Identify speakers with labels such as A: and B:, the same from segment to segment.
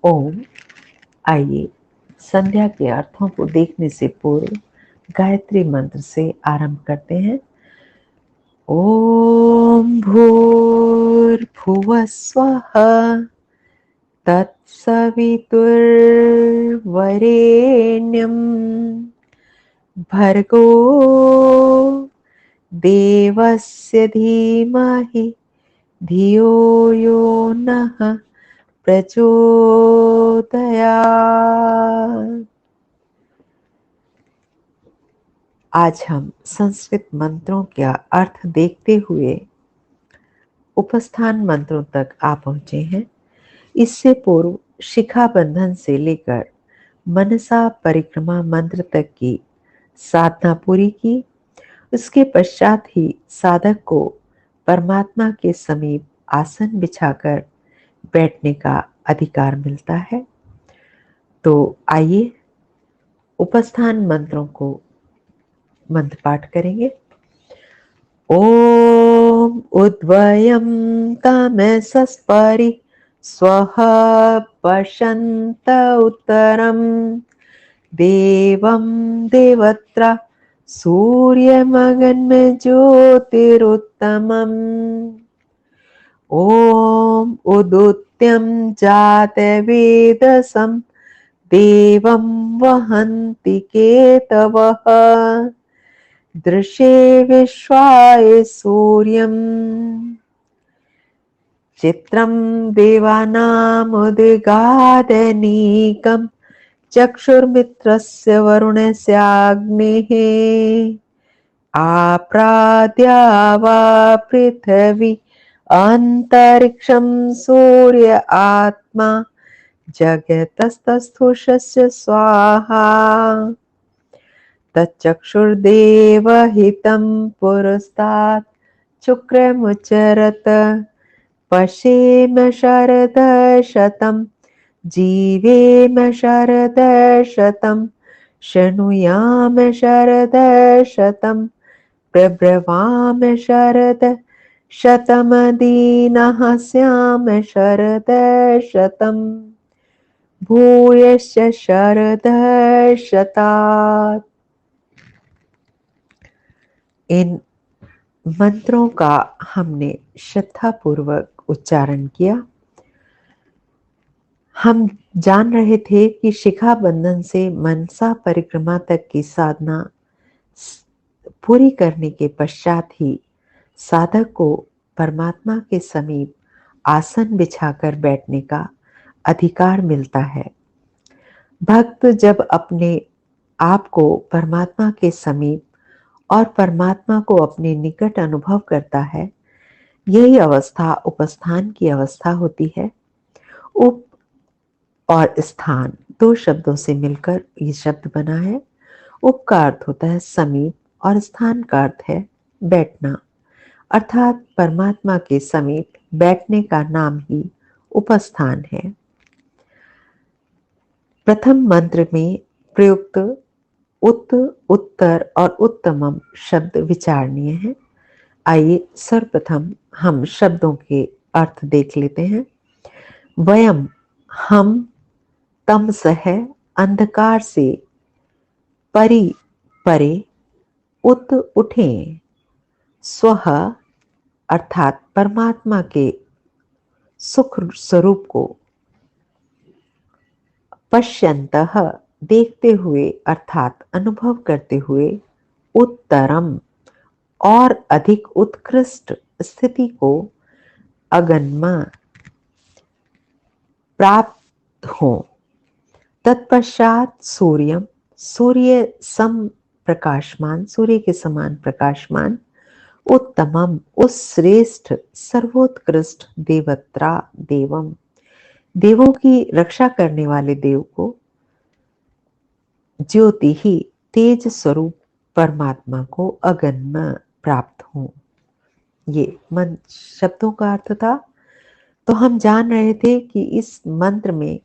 A: ओम। आइए संध्या के अर्थों को देखने से पूर्व गायत्री मंत्र से आरंभ करते हैं। ओम भूर्भुवः स्वः तत्सवितुर्वरेण्यं भर्गो देवस्य धीमहि धियो यो नः प्रचोदयात्। आज हम संस्कृत मंत्रों का अर्थ देखते हुए उपस्थान मंत्रों तक आ पहुंचे हैं। इससे पूर्व शिखा बंधन से लेकर मनसा परिक्रमा मंत्र तक की साधना पूरी की। उसके पश्चात ही साधक को परमात्मा के समीप आसन बिछाकर बैठने का अधिकार मिलता है। तो आइए उपस्थान मंत्रों को मंत्र पाठ करेंगे। ओम उद्वयं तमसस्परि स्वः पश्यन्त उत्तरं देवं देवत्र सूर्यमगन्म ज्योतिरुत्तमम्। ओम उदुत्यं जातवेदसं देवं वहन्ति केतवः दृशे विश्वाय सूर्यम्। चित्रं देवानामुद्गादनीकं चक्षुर्मित्रस्य वरुणस्याग्नेः आप्राद्यावा पृथिवी अन्तरिक्षं सूर्य आत्मा जगतस्तस्थुषस्य स्वाहा। तच्चक्षुर्देवहितं पुरस्तात् शुक्रमुच्चरत् पश्येम शरदशतं जीवेम शरदशतं शृणुयाम शरदशतं प्रब्रवाम शरदशतमदीनः स्याम शरदशतं भूयश्च शरदशतात्। इन मंत्रों का हमने श्रद्धापूर्वक उच्चारण किया। हम जान रहे थे कि शिखा बंधन से मनसा परिक्रमा तक की साधना पूरी करने के पश्चात ही साधक को परमात्मा के समीप आसन बिछाकर बैठने का अधिकार मिलता है। भक्त जब अपने आप को परमात्मा के समीप और परमात्मा को अपने निकट अनुभव करता है, यही अवस्था उपस्थान की अवस्था होती है। उप और स्थान दो शब्दों से मिलकर ये शब्द बना है। उप का अर्थ होता है समीप और स्थान का अर्थ है बैठना, अर्थात परमात्मा के समीप बैठने का नाम ही उपस्थान है। प्रथम मंत्र में प्रयुक्त उत, उत्तर और उत्तमम शब्द विचारणीय हैं। आइए सर्वप्रथम हम शब्दों के अर्थ देख लेते हैं। वयम हम, तमस है अंधकार से, परि परे, उत उठें, स्वह अर्थात परमात्मा के सुख स्वरूप को, पश्यन्तः देखते हुए अर्थात अनुभव करते हुए, उत्तरम और अधिक उत्कृष्ट स्थिति को, अगन्म प्राप्त हो। तत्पश्चात सूर्यम सूर्य सम प्रकाशमान, सूर्य के समान प्रकाशमान, उत्तमम उस श्रेष्ठ सर्वोत्कृष्ट, देवत्रा देवम देवों की रक्षा करने वाले देव को, ज्योति ही तेज स्वरूप परमात्मा को अगन्म प्राप्त हो। ये शब्दों का अर्थ था। तो हम जान रहे थे कि इस मंत्र में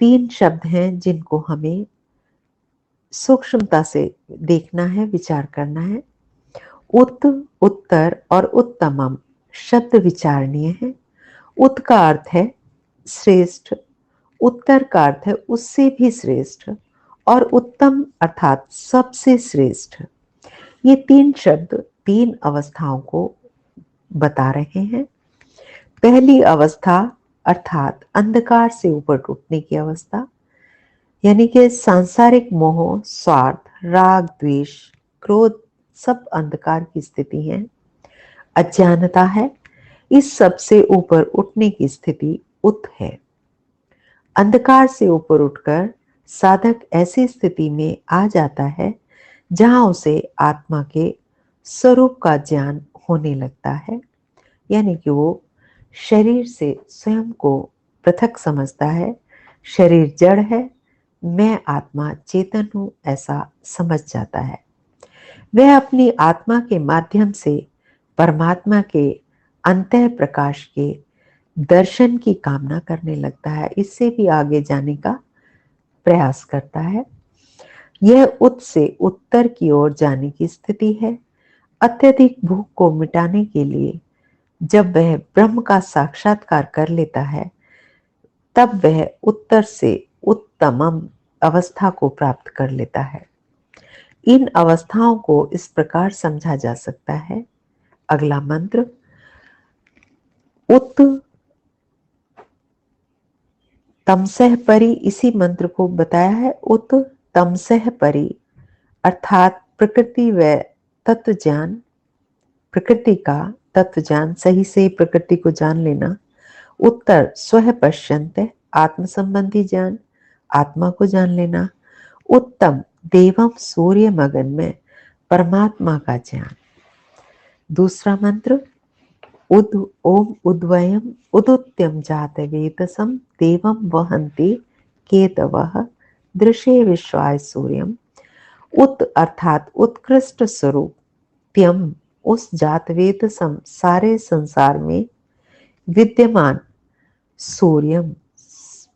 A: 3 शब्द हैं जिनको हमें सूक्ष्मता से देखना है, विचार करना है। उत, उत्तर और उत्तमम शब्द विचारणीय है। उत का अर्थ है श्रेष्ठ, उत्तर का अर्थ है उससे भी श्रेष्ठ, और उत्तम अर्थात सबसे श्रेष्ठ। ये तीन शब्द तीन अवस्थाओं को बता रहे हैं। पहली अवस्था अर्थात अंधकार से ऊपर उठने की अवस्था, यानी कि सांसारिक मोह, स्वार्थ, राग, द्वेष, क्रोध सब अंधकार की स्थिति है, अज्ञानता है। इस सब से ऊपर उठने की स्थिति उत है। अंधकार से ऊपर उठकर साधक ऐसी स्थिति में आ जाता है जहां उसे आत्मा के स्वरूप का ज्ञान होने लगता है, यानी कि वो शरीर से स्वयं को पृथक समझता है। शरीर जड़ है, मैं आत्मा चेतन हूं, ऐसा समझ जाता है। वह अपनी आत्मा के माध्यम से परमात्मा के अंतः प्रकाश के दर्शन की कामना करने लगता है, इससे भी आगे जाने का प्रयास करता है। यह उत से उत्तर की ओर जाने की स्थिति है। अत्यधिक भूख को मिटाने के लिए जब वह ब्रह्म का साक्षात्कार कर लेता है, तब वह उत्तर से उत्तमम अवस्था को प्राप्त कर लेता है। इन अवस्थाओं को इस प्रकार समझा जा सकता है। अगला मंत्र उत तमसह परि, इसी मंत्र को बताया है। उत तमसह परि अर्थात प्रकृति व तत्व ज्ञान, प्रकृति का तत्व ज्ञान, सही से प्रकृति को जान लेना। उत्तर स्वह पश्यन्त, आत्म संबंधी ज्ञान, आत्मा को जान लेना। उत्तम देवम सूर्य मगन में परमात्मा का ज्ञान। दूसरा मंत्र उद ओम उद्वयम उदुत्यम जात वेतसम देवम वहन्ति केतवः दृशे विश्वाय सूर्यम। उत अर्थात उत्कृष्ट स्वरूप, त्यम उस जात वेतसम सारे संसार में विद्यमान, सूर्यम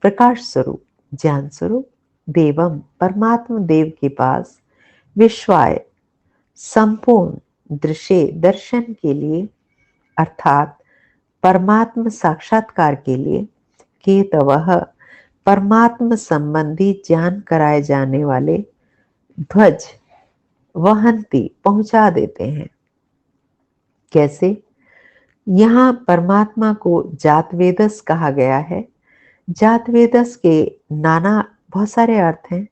A: प्रकाश स्वरूप ज्ञान स्वरूप, देवम परमात्मा देव के पास, विश्वाय संपूर्ण, दृश्य दर्शन के लिए अर्थात परमात्म साक्षात्कार के लिए, केतवः परमात्म संबंधी ज्ञान कराए जाने वाले, ध्वज वहंती पहुंचा देते हैं। कैसे? यहाँ परमात्मा को जातवेदस कहा गया है। जातवेदस के नाना बहुत सारे अर्थ हैं।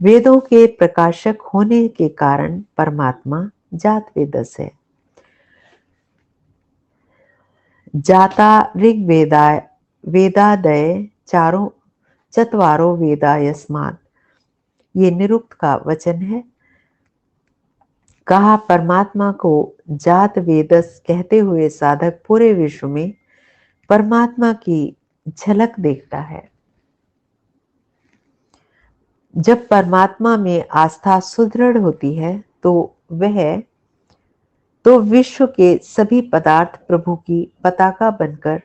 A: वेदों के प्रकाशक होने के कारण परमात्मा जातवेदस है। जाता ऋग्वेदाय वेदादय चारों चत्वारो वेदा यस्मात्, ये निरुक्त का वचन है। कहा परमात्मा को जात वेदस कहते हुए साधक पूरे विश्व में परमात्मा की झलक देखता है। जब परमात्मा में आस्था सुदृढ़ होती है तो विश्व के सभी पदार्थ प्रभु की पताका बनकर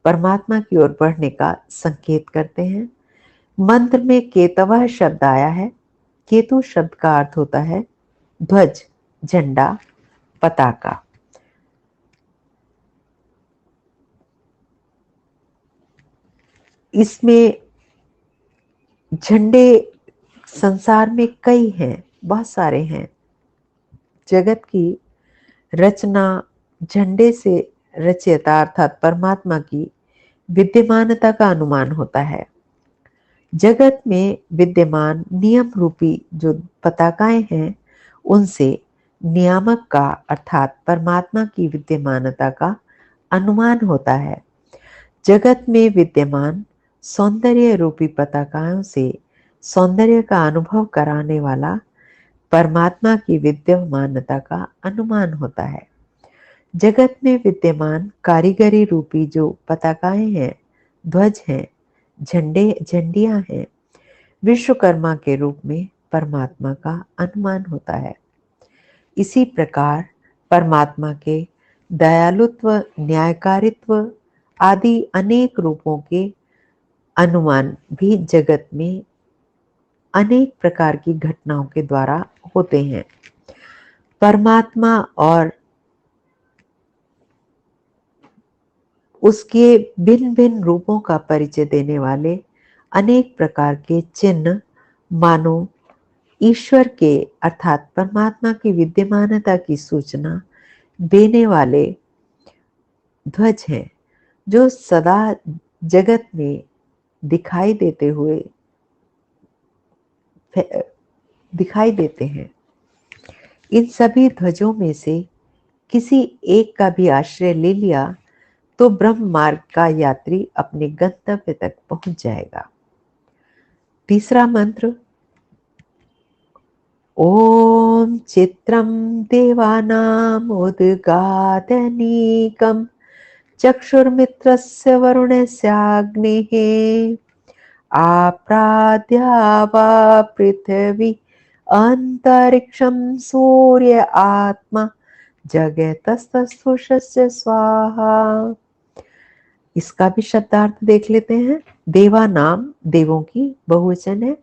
A: परमात्मा की ओर बढ़ने का संकेत करते हैं। मंत्र में केतवः शब्द आया है। केतु शब्द का अर्थ होता है ध्वज, झंडा, पताका। इसमें झंडे संसार में कई हैं, बहुत सारे हैं। जगत की रचना झंडे से रचयिता अर्थात परमात्मा की विद्यमानता का अनुमान होता है। जगत में विद्यमान नियम रूपी जो पताकाएं हैं, उनसे नियामक का अर्थात परमात्मा की विद्यमानता का अनुमान होता है। जगत में विद्यमान सौंदर्य रूपी पताकाओं से सौंदर्य का अनुभव कराने वाला परमात्मा की विद्यमानता का अनुमान होता है। जगत में विद्यमान कारीगरी रूपी जो पताकाएं हैं, ध्वज हैं, झंडियां हैं, विश्वकर्मा के रूप में परमात्मा का अनुमान होता है। इसी प्रकार परमात्मा के दयालुत्व, न्यायकारित्व आदि अनेक रूपों के अनुमान भी जगत में अनेक प्रकार की घटनाओं के द्वारा होते हैं। परमात्मा और उसके भिन्न भिन्न रूपों का परिचय देने वाले अनेक प्रकार के चिन्ह मानो ईश्वर के अर्थात परमात्मा की विद्यमानता की सूचना देने वाले ध्वज हैं, जो सदा जगत में दिखाई देते हुए दिखाई देते हैं। इन सभी ध्वजों में से किसी एक का भी आश्रय ले लिया तो ब्रह्म मार्ग का यात्री अपने गंतव्य तक पहुंच जाएगा। तीसरा मंत्र, ओम चित्रम देवानाम उद्गादनीकम चक्षुर्मित्रस्य वरुणस्याग्नेः आप्राद्यावा पृथ्वी अंतरिक्षम सूर्य आत्मा जगतस्तस्थुषस्य स्वाहा। इसका भी शब्दार्थ देख लेते हैं। देवा नाम देवों की बहुवचन है।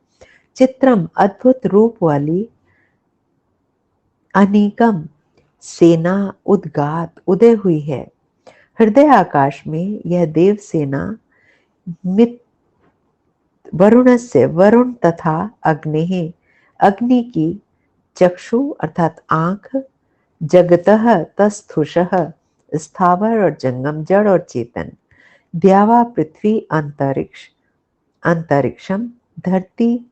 A: चित्रम अद्भुत रूप वाली, अनीकम सेना उद्गात उदय हुई है। हृदय आकाश में यह देव सेना मित वरुण से वरुण तथा अग्नि अग्नि की चक्षु अर्थात आंख, जगतः तस्थुषः स्थावर और जंगम जड़ और चेतन, द्यावा पृथ्वी अंतरिक्ष अंतरिक्षम धरती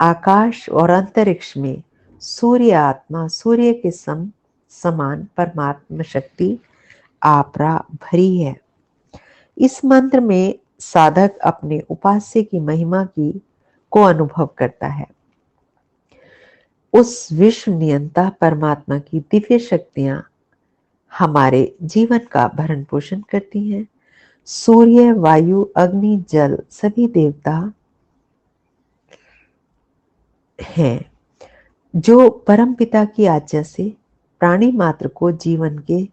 A: आकाश और अंतरिक्ष में सूर्य आत्मा सूर्य के समान परमात्मा शक्ति आपरा भरी है। इस मंत्र में साधक अपने उपास्य की महिमा की को अनुभव करता है। उस विश्व नियंता परमात्मा की दिव्य शक्तियां हमारे जीवन का भरण पोषण करती हैं। सूर्य, वायु, अग्नि, जल सभी देवता हैं जो परम पिता की आज्ञा से प्राणी मात्र को जीवन के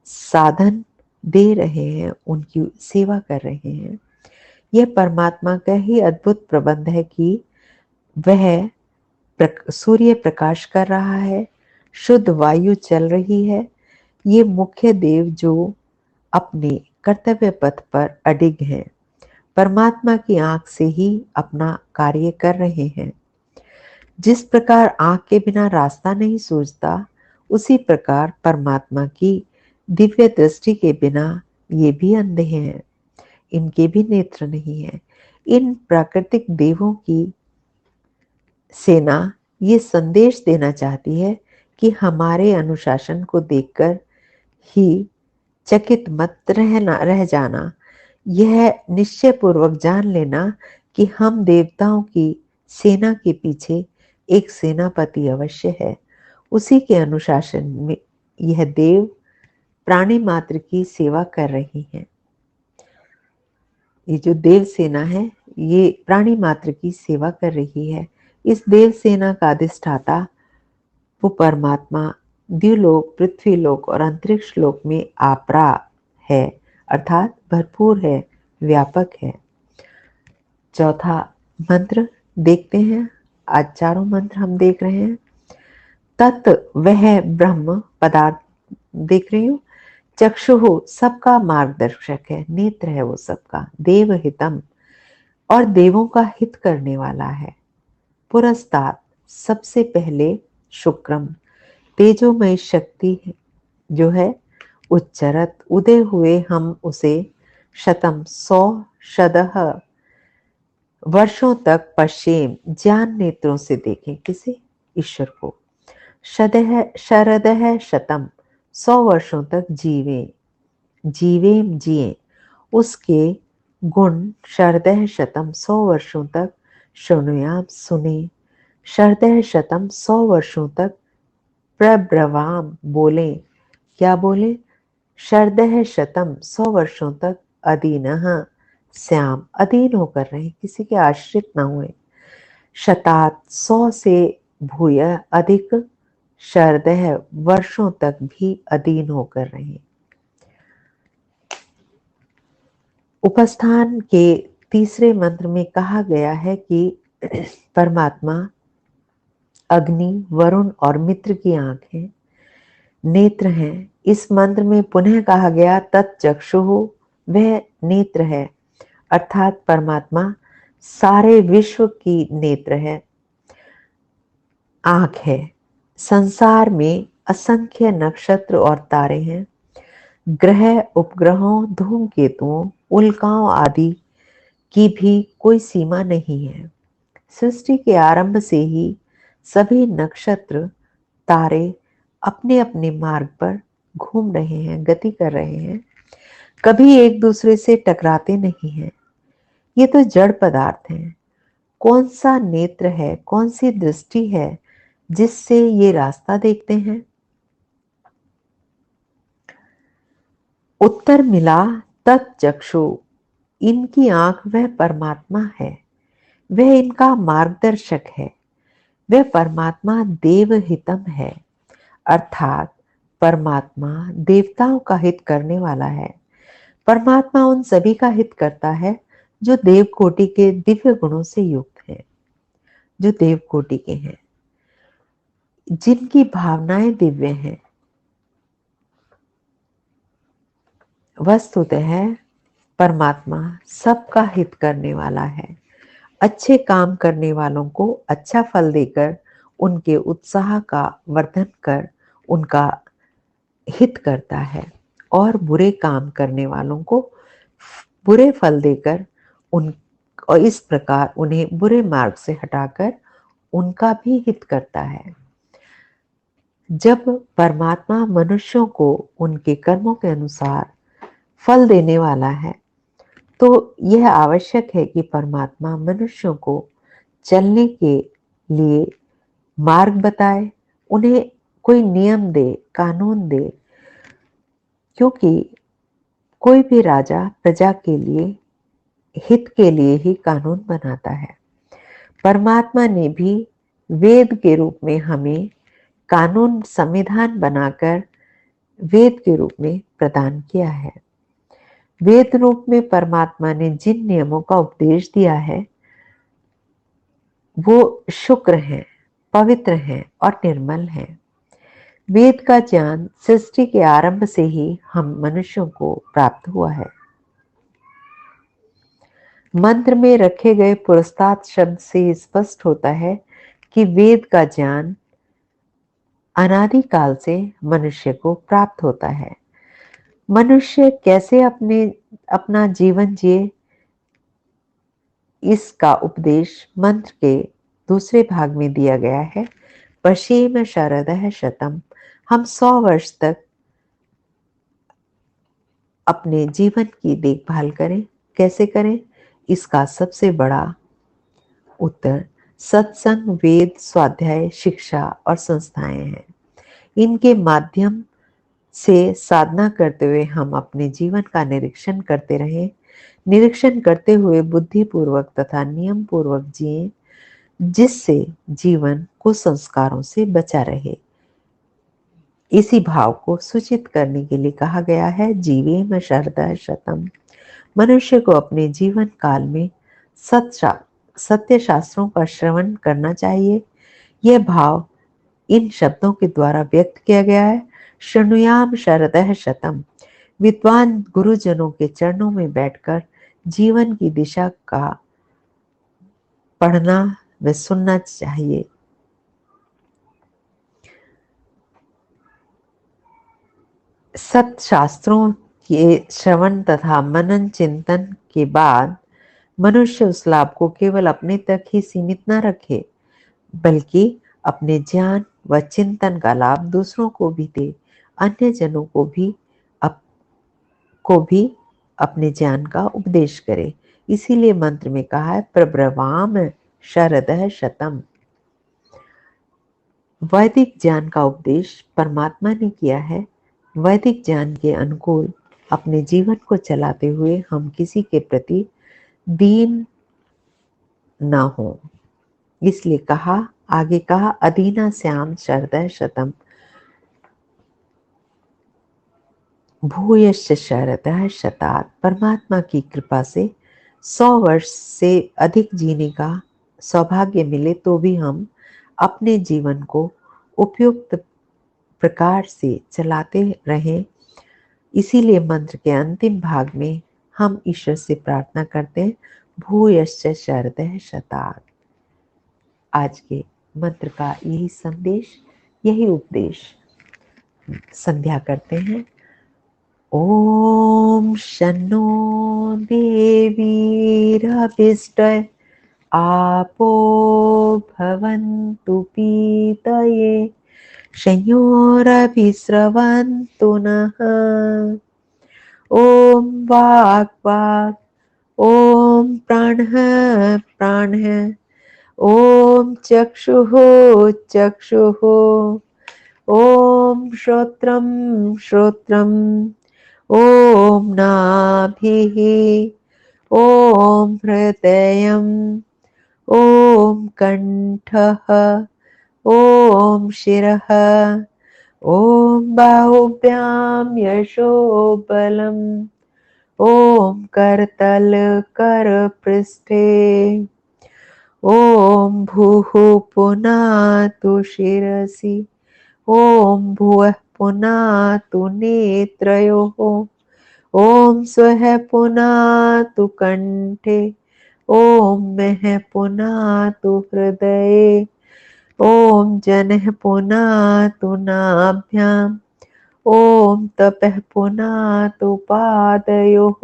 A: साधन दे रहे हैं, उनकी सेवा कर रहे हैं। यह परमात्मा का ही अद्भुत प्रबंध है कि वह सूर्य प्रकाश कर रहा है, शुद्ध वायु चल रही है। ये मुख्य देव जो अपने कर्तव्य पथ पर अडिग हैं, परमात्मा की आंख से ही अपना कार्य कर रहे हैं। जिस प्रकार आंख के बिना रास्ता नहीं सूझता, उसी प्रकार परमात्मा की दिव्य दृष्टि के बिना ये भी अंधे हैं, इनके भी नेत्र नहीं है। इन प्राकृतिक देवों की सेना ये संदेश देना चाहती है कि हमारे अनुशासन को देखकर ही चकित मत रह जाना। यह निश्चय पूर्वक जान लेना कि हम देवताओं की सेना के पीछे एक सेनापति अवश्य है। उसी के अनुशासन में यह देव प्राणी मात्र की सेवा कर रही हैं। ये जो देव सेना है ये प्राणी मात्र की सेवा कर रही है। इस देव सेना का अधिष्ठाता वो परमात्मा द्युलोक, पृथ्वीलोक और अंतरिक्ष लोक में आपरा है, अर्थात भरपूर है, व्यापक है। चौथा मंत्र देखते हैं। आज चारों मंत्र हम देख रहे हैं। तत् वह ब्रह्म पदार्थ देख रही हूं। चक्षुः सबका मार्गदर्शक है, नेत्र है वो सबका। देवहितम और देवों का हित करने वाला है। पुरस्तात् सबसे पहले शुक्रम तेजोमय शक्ति जो है। उच्चरत उदय हुए हम उसे। शतम 100 शदह वर्षों तक पश्चिम ज्ञान नेत्रों से देखें। किसे? ईश्वर को। शदह शरदह शतम 100 वर्षों तक जीवेम जिए उसके गुण। शरदह शतम 100 वर्षों तक शृणुयाम सुने। शरदह शतम 100 वर्षों तक प्रब्रवाम बोले। क्या बोले? शरदह शतम 100 वर्षों तक अधीनः श्याम अधीन होकर रहे, किसी के आश्रित न हुए। शतात 100 से भूय अधिक शरदह वर्षों तक भी अधीन होकर रहे। उपस्थान के तीसरे मंत्र में कहा गया है कि परमात्मा अग्नि, वरुण और मित्र की आंख नेत्र हैं। इस मंत्र में पुनः कहा गया तत्चक्षुः वह नेत्र है, अर्थात परमात्मा सारे विश्व की नेत्र है, आंख है। संसार में असंख्य नक्षत्र और तारे हैं। ग्रह, उपग्रहों, धूमकेतुओं, उल्काओं आदि की भी कोई सीमा नहीं है। सृष्टि के आरंभ से ही सभी नक्षत्र, तारे अपने अपने मार्ग पर घूम रहे हैं, गति कर रहे हैं, कभी एक दूसरे से टकराते नहीं हैं। ये तो जड़ पदार्थ हैं। कौन सा नेत्र है, कौन सी दृष्टि है जिससे ये रास्ता देखते हैं? उत्तर मिला, तत्चक्षु। इनकी आंख वह परमात्मा है, वह इनका मार्गदर्शक है। वह परमात्मा देवहितम है, अर्थात परमात्मा देवताओं का हित करने वाला है। परमात्मा उन सभी का हित करता है जो देव कोटि के दिव्य गुणों से युक्त हैं, जो देव कोटि के हैं, जिनकी भावनाएं दिव्य हैं। वस्तुतः परमात्मा सबका हित करने वाला है। अच्छे काम करने वालों को अच्छा फल देकर उनके उत्साह का वर्धन कर उनका हित करता है, और बुरे काम करने वालों को बुरे फल देकर उन और इस प्रकार उन्हें बुरे मार्ग से हटाकर उनका भी हित करता है। जब परमात्मा मनुष्यों को उनके कर्मों के अनुसार फल देने वाला है, तो यह आवश्यक है कि परमात्मा मनुष्यों को चलने के लिए मार्ग बताए, उन्हें कोई नियम दे, कानून दे, क्योंकि कोई भी राजा प्रजा के लिए, हित के लिए ही कानून बनाता है। परमात्मा ने भी वेद के रूप में हमें कानून, संविधान बनाकर वेद के रूप में प्रदान किया है। वेद रूप में परमात्मा ने जिन नियमों का उपदेश दिया है वो शुक्र हैं, पवित्र हैं और निर्मल हैं। वेद का ज्ञान सृष्टि के आरंभ से ही हम मनुष्यों को प्राप्त हुआ है। मंत्र में रखे गए पुरस्तात् शब्द से स्पष्ट होता है कि वेद का ज्ञान अनादिकाल से मनुष्य को प्राप्त होता है। मनुष्य कैसे अपना जीवन जिए, इसका उपदेश मंत्र के दूसरे भाग में दिया गया है। पश्येम शरदः शतम्। हम 100 वर्ष तक अपने जीवन की देखभाल करें। कैसे करें? इसका सबसे बड़ा उत्तर सत्संग, वेद, स्वाध्याय, शिक्षा और संस्थाएं हैं। इनके माध्यम से साधना करते हुए हम अपने जीवन का निरीक्षण करते रहें। निरीक्षण करते हुए बुद्धिपूर्वक तथा नियम पूर्वक जिए, जिससे जीवन कुसंस्कारों से बचा रहे। इसी भाव को सूचित करने के लिए कहा गया है, जीवेम शरदः शतम्। मनुष्य को अपने जीवन काल में सत्य शास्त्रों का श्रवण करना चाहिए। यह भाव इन शब्दों के द्वारा व्यक्त किया गया है। शृणुयाम शरदः शतम्। विद्वान गुरुजनों के चरणों में बैठकर जीवन की दिशा का पढ़ना व सुनना चाहिए। सत्शास्त्रों के श्रवण तथा मनन चिंतन के बाद मनुष्य उस लाभ को केवल अपने तक ही सीमित न रखे, बल्कि अपने ज्ञान व चिंतन का लाभ दूसरों को भी दे, अन्य जनों को भी अपने ज्ञान का उपदेश करे। इसीलिए मंत्र में कहा है, प्रब्रवाम शरदः शतम्। वैदिक ज्ञान का उपदेश परमात्मा ने किया है। वैदिक ज्ञान के अनुकूल अपने जीवन को चलाते हुए हम किसी के प्रति दीन ना हो। इसलिए कहा, आगे कहा, अदीना श्याम शरदः शतम्। भूयश्च शरदः शतात्। परमात्मा की कृपा से 100 वर्ष से अधिक जीने का सौभाग्य मिले तो भी हम अपने जीवन को उपयुक्त प्रकार से चलाते रहें। इसीलिए मंत्र के अंतिम भाग में हम ईश्वर से प्रार्थना करते हैं, भूयश्च शरदः शतात्। आज के मंत्र का यही संदेश, यही उपदेश संध्या करते हैं। ओम शन्नो देवीरभिष्टय आपो भवन्तु पीतये संयोरभिस्रवन्तु नः। ॐ वाक् वाक्, ॐ प्राणः प्राणः, ॐ चक्षुः चक्षुः, ॐ श्रोत्रं श्रोत्रम्, ॐ नाभिः, ॐ हृदयम्, ॐ कण्ठः, ॐ शिरः, ॐ बाहुभ्यां यशोबलम्, ॐ करतलकरपृष्ठे, ॐ भूः पुनातु शिरसि, ॐ भुवः पुनातु नेत्रयोः, ॐ स्वः पुनातु कण्ठे, ॐ मः पुनातु हृदये, ॐ जनः पुनातु नाभ्याम्, ॐ तपः पुनातु पादयोः,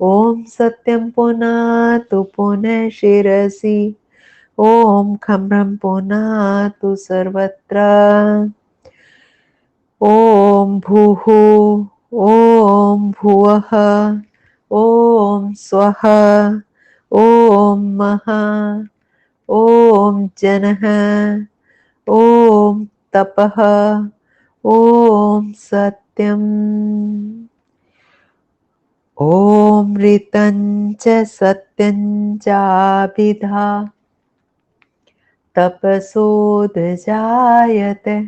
A: ॐ सत्यं पुनातु पुनः शिरसि, ॐ खम्रं पुनातु सर्वत्र, ॐ भूः, ॐ भुवः, ॐ स्वः, ॐ मः, ॐ जनः, ॐ तपः, ॐ सत्यम्, ॐ ऋतं च सत्यं चाभिधा तपसोदजायते,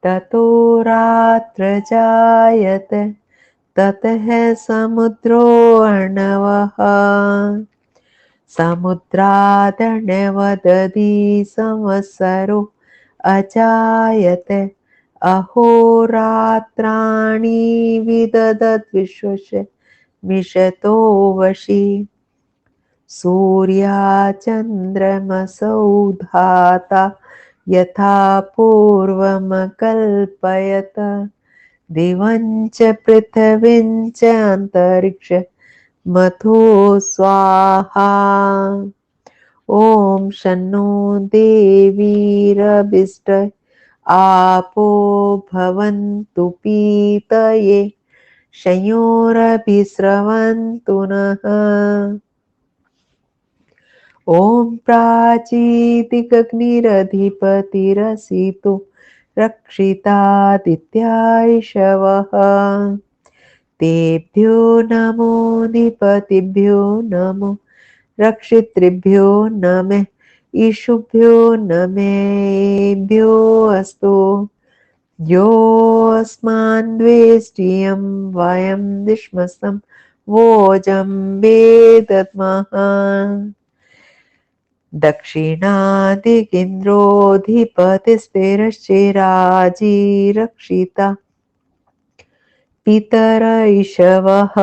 A: ततो रात्र जायते, ततः समुद्रो अर्णवः, समुद्रादर्णवदधि संवत्सरो अजायते, अहोरात्राणि विदधत् विश्वस्य मिषतो वशि, सूर्याचन्द्रमसौ धाता यथा पूर्वमकल्पयत, दिवं च पृथिवीं च अन्तरिक्ष मथो स्वाहा। ॐ शन्नो देवीरभिष्टय आपो भवन्तु पीतये संयोरभिस्रवन्तु नः। ॐ प्राचीदिगग्निरधिपतिरसितो रक्षितादित्यायशवः, तेभ्यो नमोऽधिपतिभ्यो नमो, रक्षितृभ्यो नमः, ईशुभ्यो नमेभ्यो अस्तु। योऽस्मान्द्वेष्टियं वयं दिश्मस्तं वोजं वेदद्मः, दक्षिणादिगिन्द्रोऽधिपतिस्थिरश्चिराजिरक्षिता पितर इषवः,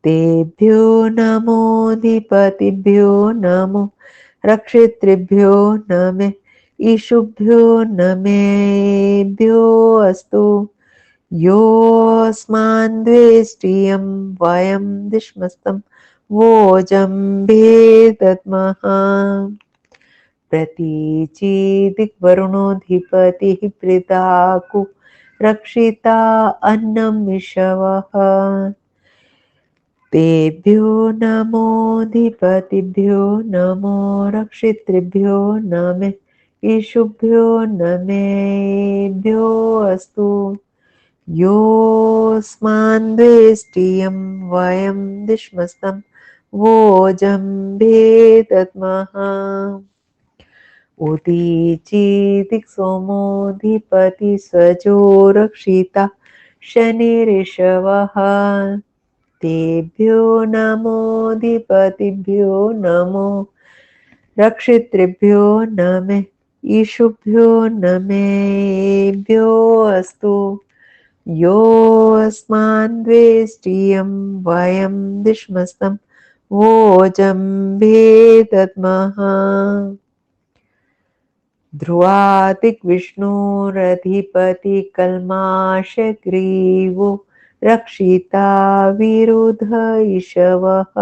A: तेभ्यो नमोऽधिपतिभ्यो नमो, रक्षितृभ्यो नमः, ईशुभ्यो नमेभ्यो अस्तु। योऽस्मान्द्वेष्टियं वयं दिश्मस्तं वोजं भेदद्मः, प्रतीचिदिग्वरुणोऽधिपतिः पृथाकु रक्षिता अन्नमिषवः, तेभ्यो नमोऽधिपतिभ्यो नमो, रक्षितृभ्यो नमः, ईशुभ्यो नमेभ्यो अस्तु। योऽस्मान्द्वेष्टियं वयं दिश्मस्तं वोजं भेदद्मः, उदीचिदिक्सोमोऽधिपति स्वजो रक्षिता शनिरिषवः, तेभ्यो नमोऽधिपतिभ्यो नमो, रक्षितृभ्यो नमः, ईशुभ्यो नमेभ्यो अस्तु। योऽस्मान् द्वेष्टियं वयं दिश्मस्तं वोजं भेदद्मः ध्रुवादिग्विष्णुरधिपतिकल्माषग्रीवो रक्षिता विरुध इषवः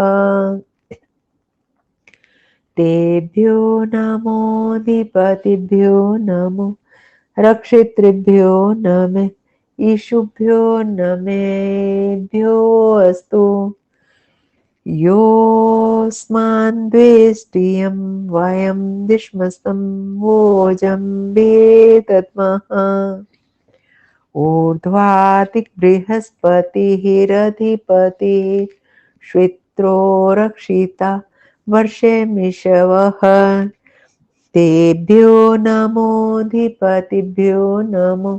A: तेभ्यो नमोऽधिपतिभ्यो नमो रक्षितृभ्यो नमः ईशुभ्यो नमेभ्यो अस्तु योऽस्मान् द्वेष्टियं वयं दिश्मस्तं वोजं भेदद्मः ऊर्ध्वातिक् बृहस्पतिरधिपतिः श्वित्रो रक्षिता वर्षेमिषवः तेभ्यो नमोऽधिपतिभ्यो नमो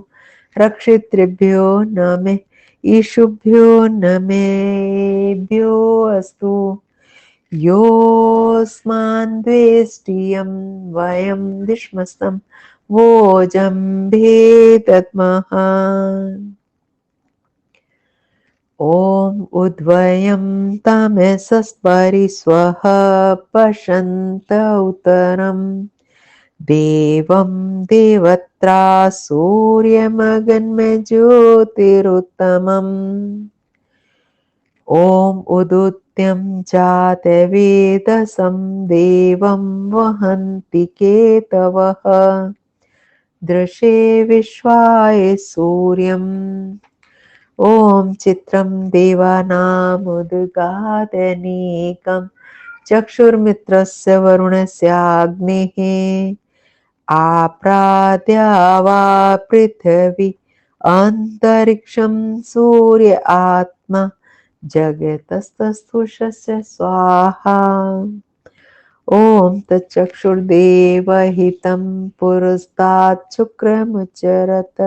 A: रक्षितृभ्यो नमः ईशुभ्यो नमेभ्यो अस्तु योऽस्मान् द्वेष्टियं वयं दिश्मस्तं वोजं भेदद्मः ॐ उद्वयं तमसस्परिस्वः पश्यन्त उत्तरम् देवं देवत्रा सूर्यमगन्म ज्योतिरुत्तमम् ॐ उदुत्यं जातवेदसं देवं वहन्ति केतवः दृशे विश्वाय सूर्यम् ॐ चित्रं देवानामुद्गादनीकं चक्षुर्मित्रस्य वरुणस्याग्नेः आप्राद्यावा पृथिवी अन्तरिक्षं सूर्य आत्मा जगतस्तस्थुषस्य स्वाहा ॐ तच्चक्षुर्देवहितं पुरस्तात् शुक्रमुच्चरत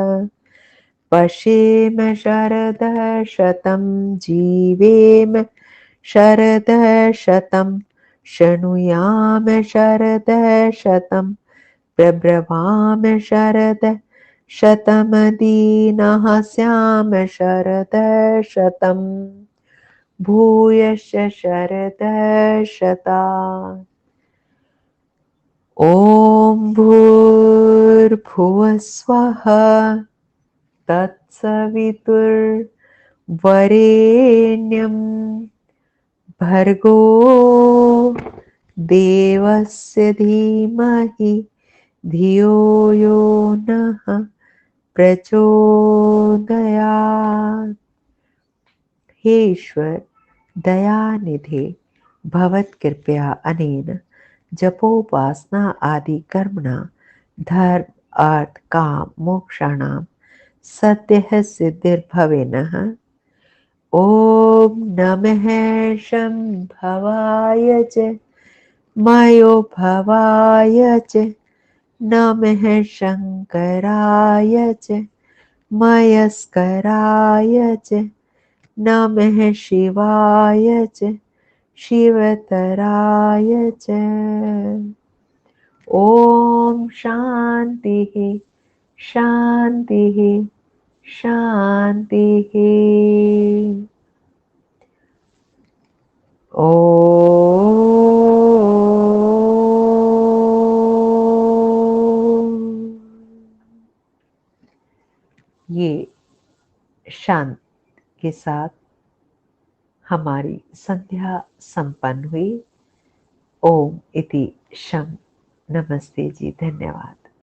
A: पश्येम शरदः शतं जीवेम शरदः शतं शृणुयाम शरदः शतं प्रब्रवाम शरदः शतमदीनः स्याम शरदः शतं भूयश्च शरदः शतात् ॐ भूर्भुवः स्वः तत्सवितुर्वरेण्यं भर्गो देवस्य धीमहि धियो यो नः प्रचोदयात् हे ईश्वर दयानिधे भवत्कृपया अनेन जपोपासना आदि कर्मणा धर्म अर्थ काम मोक्षाणां सद्यः सिद्धिर्भवेनः ॐ नमः शम्भवाय च मयो भवाय च नमः शङ्कराय च मयस्कराय च नमः शिवाय च शिवतराय च ॐ शान्तिः शान्तिः शान्तिः ॐ ये शांत के साथ हमारी संध्या संपन्न हुई। ओम इति शम। नमस्ते जी, धन्यवाद।